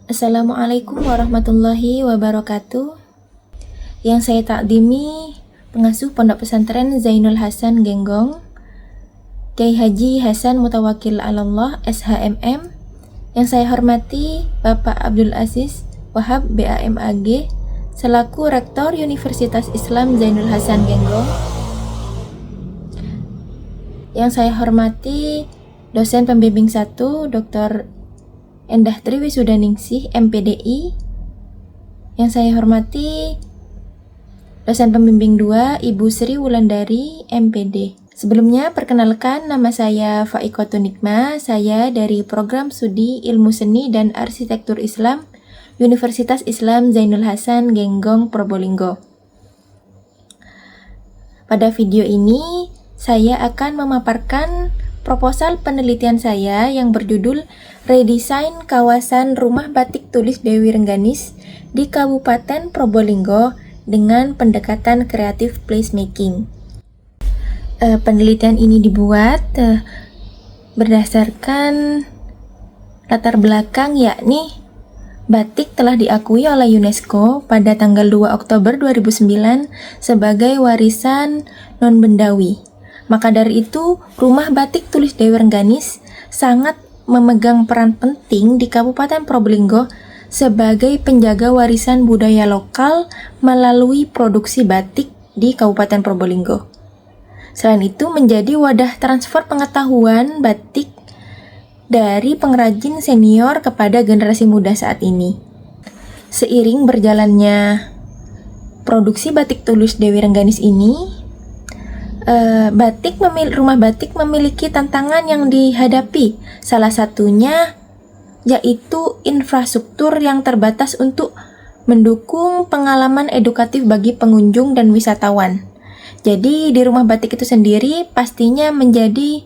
Assalamualaikum warahmatullahi wabarakatuh. Yang saya takdimi pengasuh Pondok Pesantren Zainul Hasan Genggong, Kiai Haji Hasan Mutawakil Alallah SHMM. Yang saya hormati Bapak Abdul Aziz Wahab BAMAG selaku Rektor Universitas Islam Zainul Hasan Genggong. Yang saya hormati dosen pembimbing 1 Dr. Endah Triwisudaningsih MPDI. Yang saya hormati dosen pembimbing 2 Ibu Sri Wulandari MPD. Sebelumnya perkenalkan, nama saya Faikotun Nikma. Saya dari Program Studi Ilmu Seni dan Arsitektur Islam Universitas Islam Zainul Hasan Genggong Probolinggo. Pada video ini saya akan memaparkan proposal penelitian saya yang berjudul Redesain Kawasan Rumah Batik Tulis Dewi Rengganis di Kabupaten Probolinggo dengan pendekatan kreatif placemaking. Penelitian ini dibuat berdasarkan latar belakang, yakni batik telah diakui oleh UNESCO pada tanggal 2 Oktober 2009 sebagai warisan non-bendawi. Maka dari itu, Rumah Batik Tulis Dewi Rengganis sangat memegang peran penting di Kabupaten Probolinggo sebagai penjaga warisan budaya lokal melalui produksi batik di Kabupaten Probolinggo. Selain itu, menjadi wadah transfer pengetahuan batik dari pengrajin senior kepada generasi muda saat ini. Seiring berjalannya produksi batik tulis Dewi Rengganis ini, rumah batik memiliki tantangan yang dihadapi. Salah satunya yaitu infrastruktur yang terbatas untuk mendukung pengalaman edukatif bagi pengunjung dan wisatawan. Jadi di rumah batik itu sendiri pastinya menjadi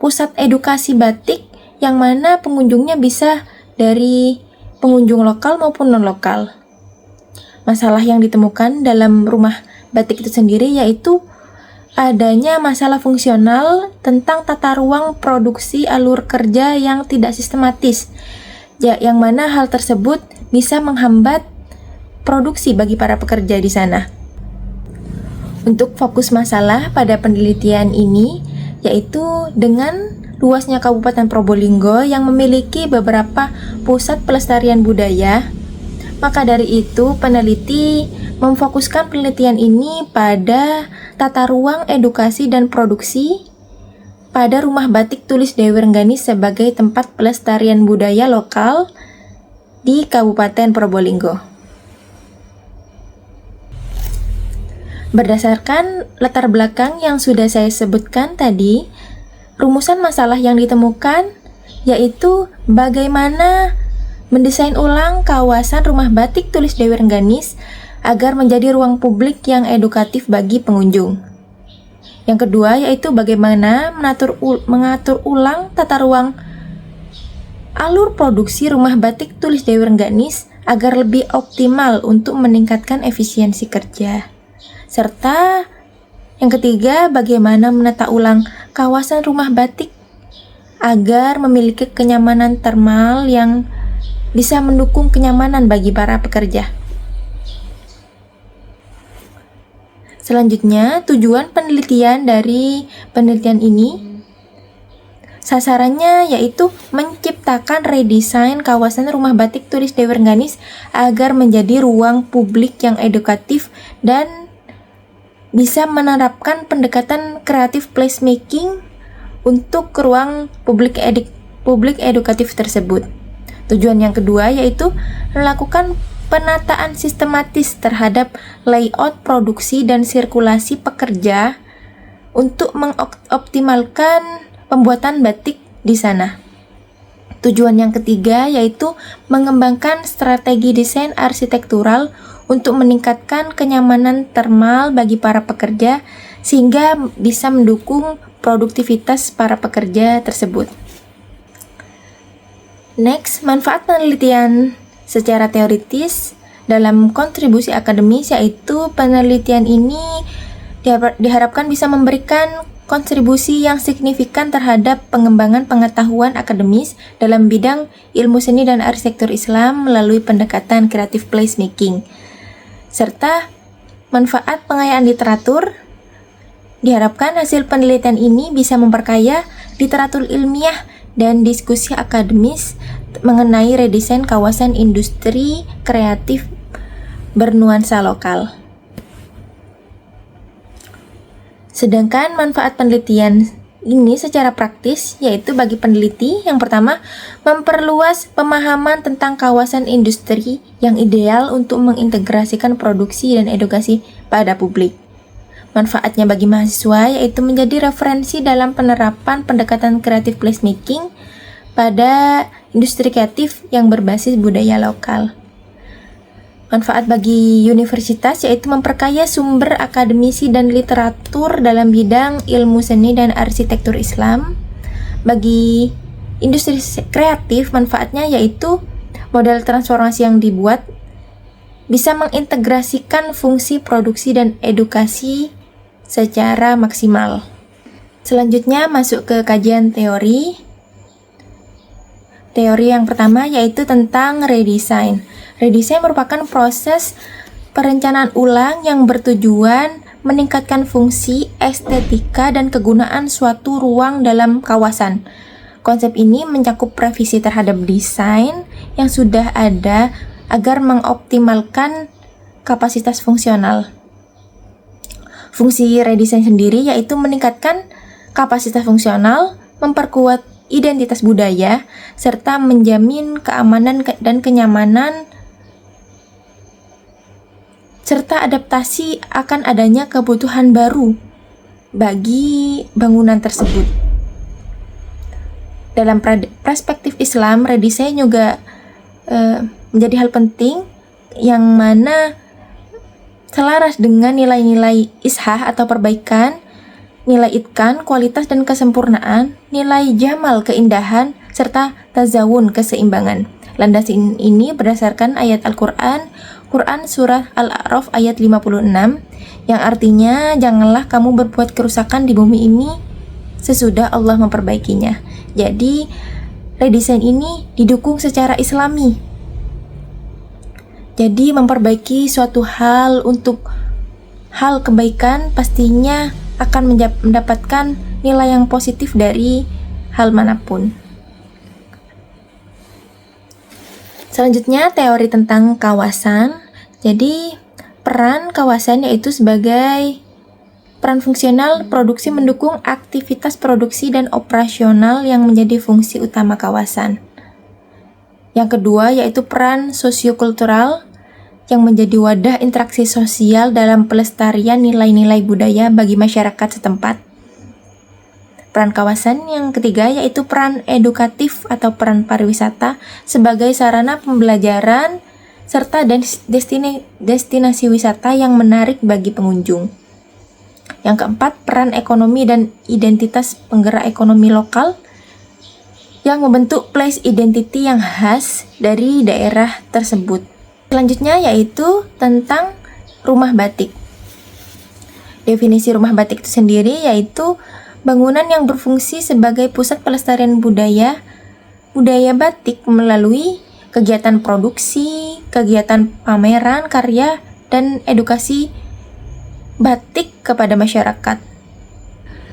pusat edukasi batik yang mana pengunjungnya bisa dari pengunjung lokal maupun non-lokal. Masalah yang ditemukan dalam rumah batik itu sendiri yaitu adanya masalah fungsional tentang tata ruang produksi alur kerja yang tidak sistematis, yang mana hal tersebut bisa menghambat produksi bagi para pekerja di sana. Untuk fokus masalah pada penelitian ini, yaitu dengan luasnya Kabupaten Probolinggo yang memiliki beberapa pusat pelestarian budaya, maka dari itu peneliti memfokuskan penelitian ini pada tata ruang edukasi dan produksi pada Rumah Batik Tulis Dewi Rengganis sebagai tempat pelestarian budaya lokal di Kabupaten Probolinggo. Berdasarkan latar belakang yang sudah saya sebutkan tadi, rumusan masalah yang ditemukan yaitu bagaimana mendesain ulang kawasan Rumah Batik Tulis Dewi Rengganis agar menjadi ruang publik yang edukatif bagi pengunjung. Yang kedua yaitu bagaimana mengatur ulang tata ruang alur produksi Rumah Batik Tulis Dewi Rengganis agar lebih optimal untuk meningkatkan efisiensi kerja. Serta yang ketiga, bagaimana menata ulang kawasan rumah batik agar memiliki kenyamanan termal yang bisa mendukung kenyamanan bagi para pekerja. Selanjutnya, tujuan penelitian dari penelitian ini sasarannya yaitu menciptakan redesain kawasan rumah batik tulis Dewi Rengganis agar menjadi ruang publik yang edukatif dan bisa menerapkan pendekatan kreatif placemaking untuk ruang publik edukatif tersebut. Tujuan yang kedua yaitu melakukan penataan sistematis terhadap layout produksi dan sirkulasi pekerja untuk mengoptimalkan pembuatan batik di sana. Tujuan yang ketiga yaitu mengembangkan strategi desain arsitektural untuk meningkatkan kenyamanan termal bagi para pekerja sehingga bisa mendukung produktivitas para pekerja tersebut. Next, manfaat penelitian secara teoritis dalam kontribusi akademis, yaitu penelitian ini diharapkan bisa memberikan kontribusi yang signifikan terhadap pengembangan pengetahuan akademis dalam bidang ilmu seni dan arsitektur Islam melalui pendekatan creative placemaking, serta manfaat pengayaan literatur. Diharapkan hasil penelitian ini bisa memperkaya literatur ilmiah dan diskusi akademis mengenai redesain kawasan industri kreatif bernuansa lokal. Sedangkan manfaat penelitian ini secara praktis yaitu bagi peneliti, yang pertama, memperluas pemahaman tentang kawasan industri yang ideal untuk mengintegrasikan produksi dan edukasi pada publik. Manfaatnya bagi mahasiswa yaitu menjadi referensi dalam penerapan pendekatan creative placemaking pada industri kreatif yang berbasis budaya lokal. Manfaat bagi universitas yaitu memperkaya sumber akademisi dan literatur dalam bidang ilmu seni dan arsitektur Islam. Bagi industri kreatif, manfaatnya yaitu model transformasi yang dibuat bisa mengintegrasikan fungsi produksi dan edukasi secara maksimal. Selanjutnya masuk ke kajian teori. Teori yang pertama yaitu tentang redesign. Redesign merupakan proses perencanaan ulang yang bertujuan meningkatkan fungsi, estetika, dan kegunaan suatu ruang dalam kawasan. Konsep ini mencakup revisi terhadap desain yang sudah ada agar mengoptimalkan kapasitas fungsional. Fungsi redesign sendiri yaitu meningkatkan kapasitas fungsional, memperkuat identitas budaya, serta menjamin keamanan dan kenyamanan serta adaptasi akan adanya kebutuhan baru bagi bangunan tersebut. Dalam perspektif Islam, redesign juga menjadi hal penting yang mana selaras dengan nilai-nilai ishah atau perbaikan, nilai itkan, kualitas dan kesempurnaan, nilai jamal, keindahan, serta tazawun, keseimbangan. Landasan ini berdasarkan ayat Al-Quran, Quran Surah Al-A'raf ayat 56, yang artinya janganlah kamu berbuat kerusakan di bumi ini sesudah Allah memperbaikinya. Jadi, redesign ini didukung secara islami. Jadi, memperbaiki suatu hal untuk hal kebaikan pastinya akan mendapatkan nilai yang positif dari hal manapun. Selanjutnya, teori tentang kawasan. Jadi, peran kawasan yaitu sebagai peran fungsional produksi mendukung aktivitas produksi dan operasional yang menjadi fungsi utama kawasan. Yang kedua yaitu peran sosiokultural yang menjadi wadah interaksi sosial dalam pelestarian nilai-nilai budaya bagi masyarakat setempat. Peran kawasan yang ketiga yaitu peran edukatif atau peran pariwisata sebagai sarana pembelajaran serta destinasi wisata yang menarik bagi pengunjung. Yang keempat, peran ekonomi dan identitas penggerak ekonomi lokal yang membentuk place identity yang khas dari daerah tersebut. Selanjutnya yaitu tentang rumah batik. Definisi rumah batik itu sendiri yaitu bangunan yang berfungsi sebagai pusat pelestarian budaya batik melalui kegiatan produksi, kegiatan pameran karya, dan edukasi batik kepada masyarakat.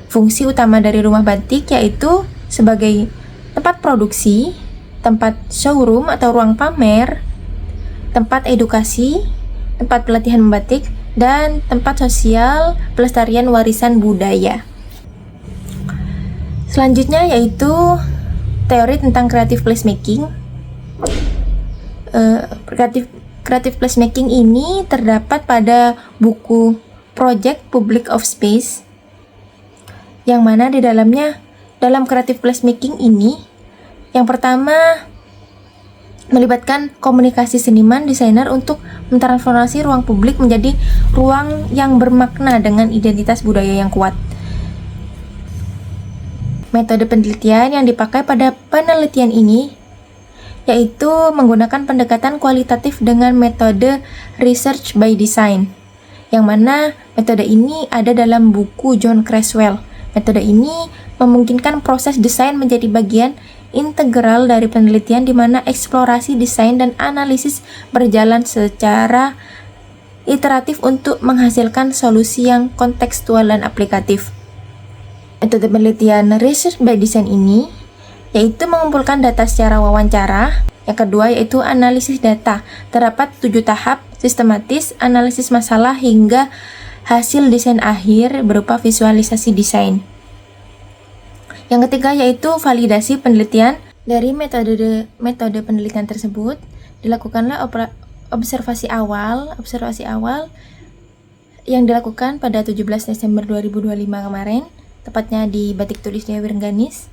Fungsi utama dari rumah batik yaitu sebagai tempat produksi, tempat showroom atau ruang pamer, tempat edukasi, tempat pelatihan membatik, dan tempat sosial pelestarian warisan budaya. Selanjutnya yaitu teori tentang creative placemaking. Creative placemaking ini terdapat pada buku Project Public of Space, yang mana di dalamnya dalam creative placemaking ini yang pertama melibatkan komunikasi seniman desainer untuk mentransformasi ruang publik menjadi ruang yang bermakna dengan identitas budaya yang kuat. Metode penelitian yang dipakai pada penelitian ini yaitu menggunakan pendekatan kualitatif dengan metode research by design, yang mana metode ini ada dalam buku John Creswell, Metode ini memungkinkan proses desain menjadi bagian integral dari penelitian di mana eksplorasi desain dan analisis berjalan secara iteratif untuk menghasilkan solusi yang kontekstual dan aplikatif. Metode penelitian research by design ini yaitu mengumpulkan data secara wawancara. Yang kedua yaitu analisis data. Terdapat 7 tahap sistematis, analisis masalah hingga hasil desain akhir berupa visualisasi desain. Yang ketiga yaitu validasi penelitian. Dari metode penelitian tersebut dilakukanlah observasi awal yang dilakukan pada 17 Desember 2025 kemarin, tepatnya di Batik Tulis Dewi Rengganis.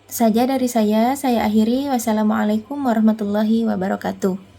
Itu saja dari saya akhiri. Wassalamualaikum warahmatullahi wabarakatuh.